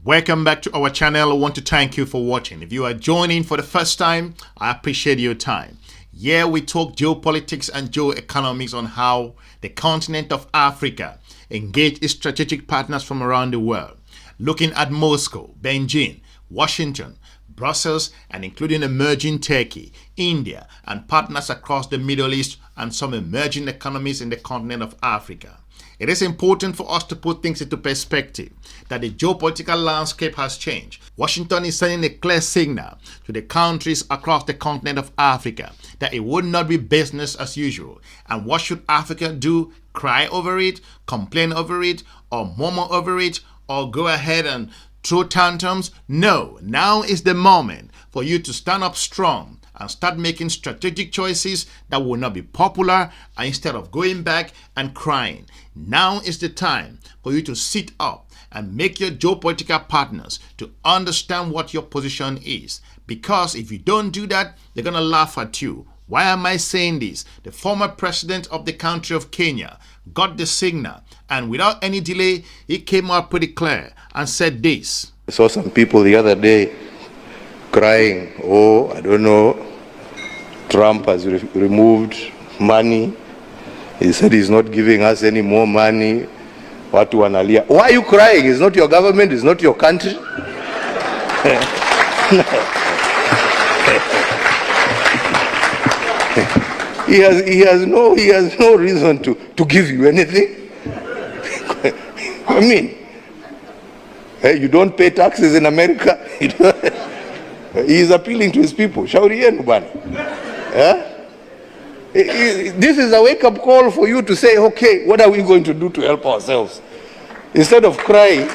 Welcome back to our channel. I want to thank you for watching. If you are joining for the first time, I appreciate your time. Here we talk geopolitics and geoeconomics on how the continent of Africa engage its strategic partners from around the world, looking at Moscow, Beijing, Washington, Brussels, and including emerging Turkey, India, and partners across the Middle East and some emerging economies in the continent of Africa. It is important for us to put things into perspective that the geopolitical landscape has changed. Washington is sending a clear signal to the countries across the continent of Africa that it would not be business as usual. And what should Africa do? Cry over it, complain over it, or murmur over it, or go ahead and throw tantrums? No, now is the moment for you to stand up strong and start making strategic choices that will not be popular, instead of going back and crying. Now is the time for you to sit up and make your geopolitical partners to understand what your position is. Because if you don't do that, they're going to laugh at you. Why am I saying this? The former president of the country of Kenya got the signal, and without any delay, he came out pretty clear and said this. I saw some people the other day crying, oh, I don't know, Trump has removed money. He said he's not giving us any more money. Watu wanalia. Why are you crying? It's not your government, it's not your country. He has no reason to give you anything. I mean, you don't pay taxes in America. He is appealing to his people. Shauri yenu bwana. This is a wake-up call for you to say, okay, what are we going to do to help ourselves? Instead of crying.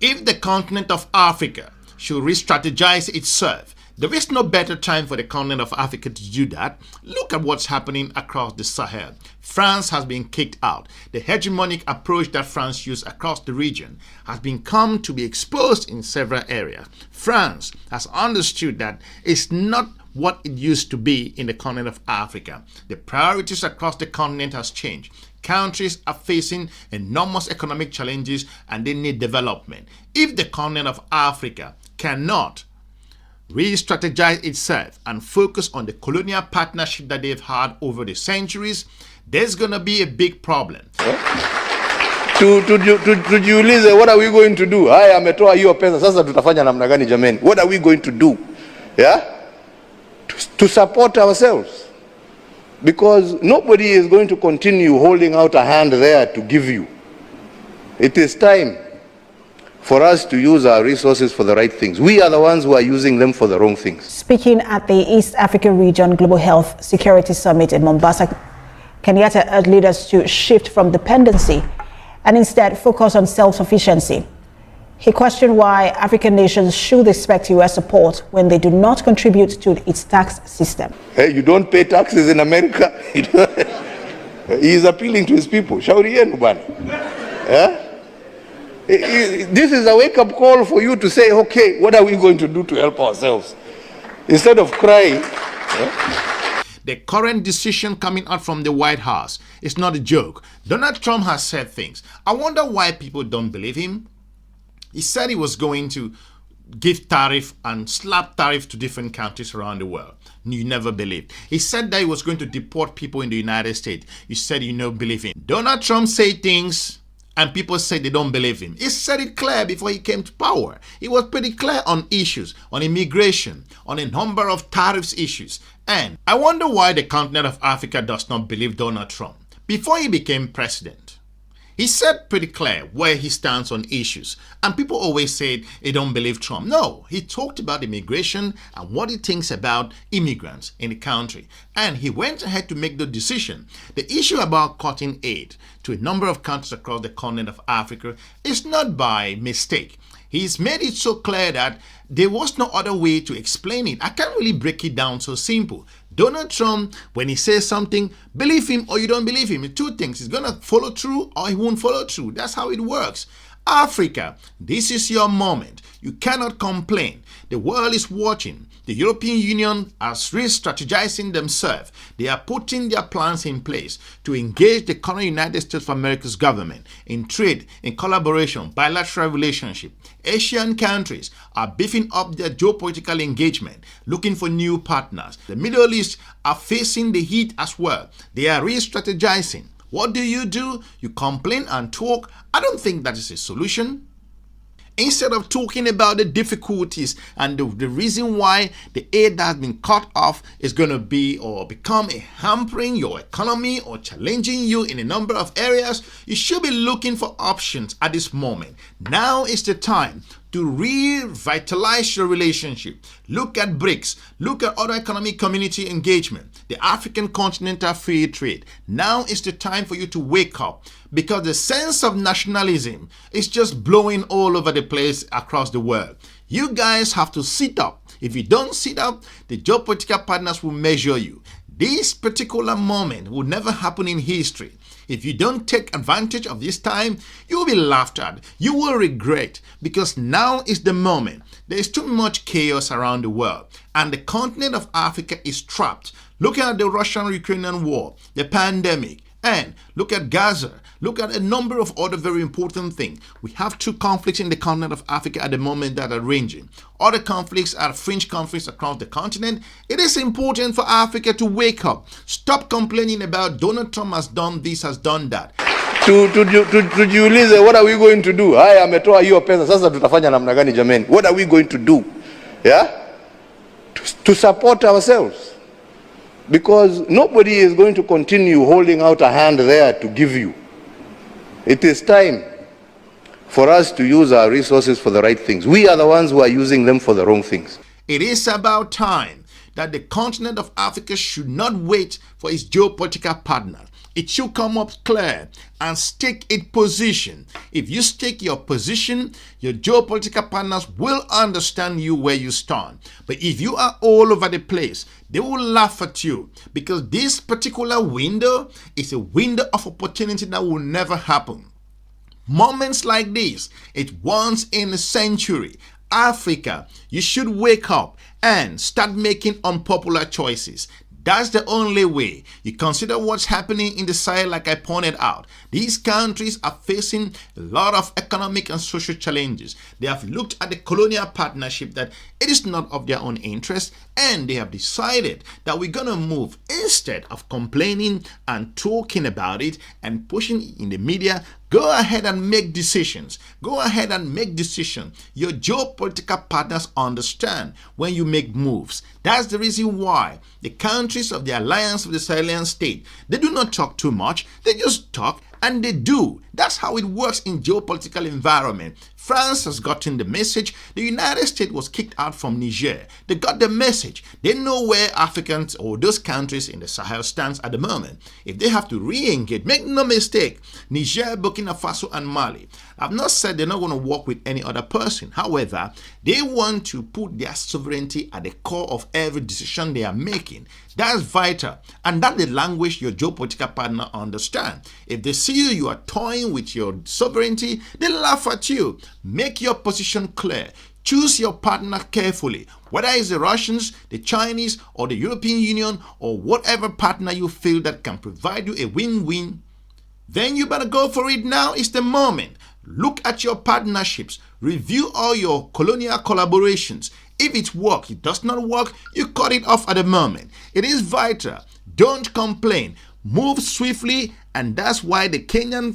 If the continent of Africa should re-strategize itself, there is no better time for the continent of Africa to do that. Look at what's happening across the Sahel. France has been kicked out. The hegemonic approach that France used across the region has come to be exposed in several areas. France has understood that it's not what it used to be in the continent of Africa. The priorities across the continent has changed. Countries are facing enormous economic challenges and they need development. If the continent of Africa cannot re-strategize itself and focus on the colonial partnership that they've had over the centuries, there's going to be a big problem. Tujiulize, what are we going to do? Haya ametoa hiyo pesa, sasa tutafanya namna gani jameni? What are we going to do? Yeah? To support ourselves. Because nobody is going to continue holding out a hand there to give you. It is time for us to use our resources for the right things. We are the ones who are using them for the wrong things. Speaking at the East Africa Region Global Health Security Summit in Mombasa, Kenyatta urged leaders to shift from dependency and instead focus on self-sufficiency. He questioned why African nations should expect US support when they do not contribute to its tax system. Hey, you don't pay taxes in America. He is appealing to his people. Shauri yenu bwana. Yeah? This is a wake-up call for you to say, okay, what are we going to do to help ourselves? Instead of crying. The current decision coming out from the White House is not a joke. Donald Trump has said things. I wonder why people don't believe him. He said he was going to give tariff and slap tariff to different countries around the world. You never believed. He said that he was going to deport people in the United States. You said you don't believe him. Donald Trump said things and people say they don't believe him. He said it clear before he came to power. He was pretty clear on issues, on immigration, on a number of tariffs issues. And I wonder why the continent of Africa does not believe Donald Trump. Before he became president, he said pretty clear where he stands on issues. And people always said they don't believe Trump. No, he talked about immigration and what he thinks about immigrants in the country. And he went ahead to make the decision. The issue about cutting aid to a number of countries across the continent of Africa is not by mistake. He's made it so clear that there was no other way to explain it. I can't really break it down so simple. Donald Trump, when he says something, believe him or you don't believe him. Two things. He's going to follow through or he won't follow through. That's how it works. Africa, this is your moment. You cannot complain. The world is watching. The European Union is re-strategizing themselves. They are putting their plans in place to engage the current United States of America's government in trade, in collaboration, bilateral relationship. Asian countries are beefing up their geopolitical engagement, looking for new partners. The Middle East are facing the heat as well. They are re-strategizing. What do? You complain and talk. I don't think that is a solution. Instead of talking about the difficulties and the reason why the aid that has been cut off is going to be or become a hampering your economy or challenging you in a number of areas, you should be looking for options at this moment. Now is the time to revitalize your relationship. Look at BRICS. Look at other economic community engagement. The African Continental Free Trade. Now is the time for you to wake up, because the sense of nationalism is just blowing all over the place across the world. You guys have to sit up. If you don't sit up, the geopolitical partners will measure you. This particular moment will never happen in history. If you don't take advantage of this time, you will be laughed at. You will regret, because now is the moment. There is too much chaos around the world, and the continent of Africa is trapped. Look at the Russian-Ukrainian war, the pandemic, and look at Gaza. Look at a number of other very important things. We have two conflicts in the continent of Africa at the moment that are ranging. Other conflicts are fringe conflicts across the continent. It is important for Africa to wake up. Stop complaining about Donald Trump has done this, has done that. Tujiulize, what are we going to do? Haya ametoa hiyo pesa, sasa tutafanya namna gani jameni? What are we going to do? Yeah? To support ourselves. Because nobody is going to continue holding out a hand there to give you. It is time for us to use our resources for the right things. We are the ones who are using them for the wrong things. It is about time that the continent of Africa should not wait for its geopolitical partner. It should come up clear and stick its position. If you stick your position, your geopolitical partners will understand you where you stand. But if you are all over the place, they will laugh at you, because this particular window is a window of opportunity that will never happen. Moments like this, it's once in a century. Africa, you should wake up and start making unpopular choices. That's the only way. You consider what's happening in the Sahel, like I pointed out. These countries are facing a lot of economic and social challenges. They have looked at the colonial partnership that it is not of their own interest, and they have decided that we're going to move, instead of complaining and talking about it and pushing it in the media. Go ahead and make decisions. Go ahead and make decisions. Your geopolitical partners understand when you make moves. That's the reason why the countries of the Alliance of the Sahelian State, they do not talk too much. They just talk and they do. That's how it works in geopolitical environment. France has gotten the message. The United States was kicked out from Niger. They got the message. They know where Africans or those countries in the Sahel stands at the moment. If they have to re-engage, make no mistake, Niger, Burkina Faso and Mali, I've not said they're not going to work with any other person. However, they want to put their sovereignty at the core of every decision they are making. That's vital. And that's the language your geopolitical partner understands. If they see you are toying with your sovereignty, they laugh at you. Make your position clear. Choose your partner carefully, whether it's the Russians, the Chinese, or the European Union, or whatever partner you feel that can provide you a win-win. Then you better go for it. Now is the moment. Look at your partnerships. Review all your colonial collaborations. If it works, it does not work, you cut it off at the moment. It is vital. Don't complain. Move swiftly, and that's why the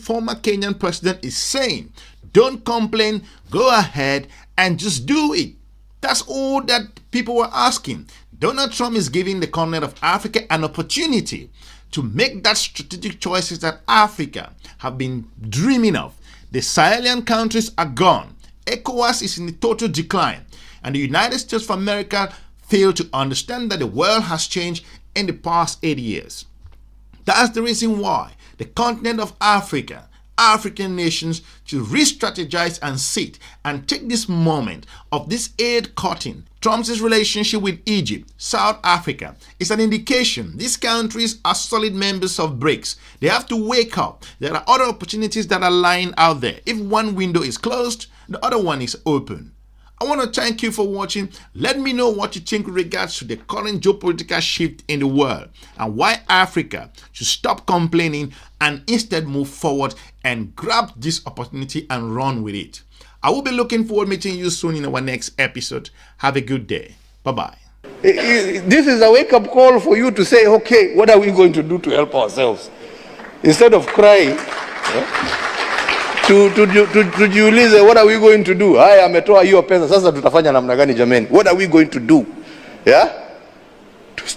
former Kenyan president is saying, don't complain, go ahead and just do it. That's all that people were asking. Donald Trump is giving the continent of Africa an opportunity to make that strategic choices that Africa have been dreaming of. The Sahelian countries are gone. ECOWAS is in the total decline. And the United States of America failed to understand that the world has changed in the past 8 years. That's the reason why the continent of Africa African nations to re-strategize and sit and take this moment of this aid cutting. Trump's relationship with Egypt, South Africa is an indication these countries are solid members of BRICS. They have to wake up. There are other opportunities that are lying out there. If one window is closed, the other one is open. I want to thank you for watching. Let me know what you think with regards to the current geopolitical shift in the world and why Africa should stop complaining and instead move forward and grab this opportunity and run with it. I will be looking forward to meeting you soon in our next episode. Have a good day. Bye-bye. This is a wake-up call for you to say, okay, what are we going to do to help ourselves? Instead of crying, tujiulize, what are we going to do? Haya, ametoa hiyo pesa, sasa tutafanya namna gani jameni? What are we going to do? Yeah?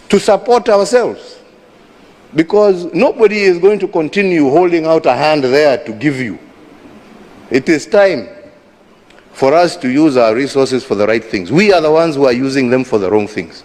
To support ourselves. Because nobody is going to continue holding out a hand there to give you. It is time for us to use our resources for the right things. We are the ones who are using them for the wrong things.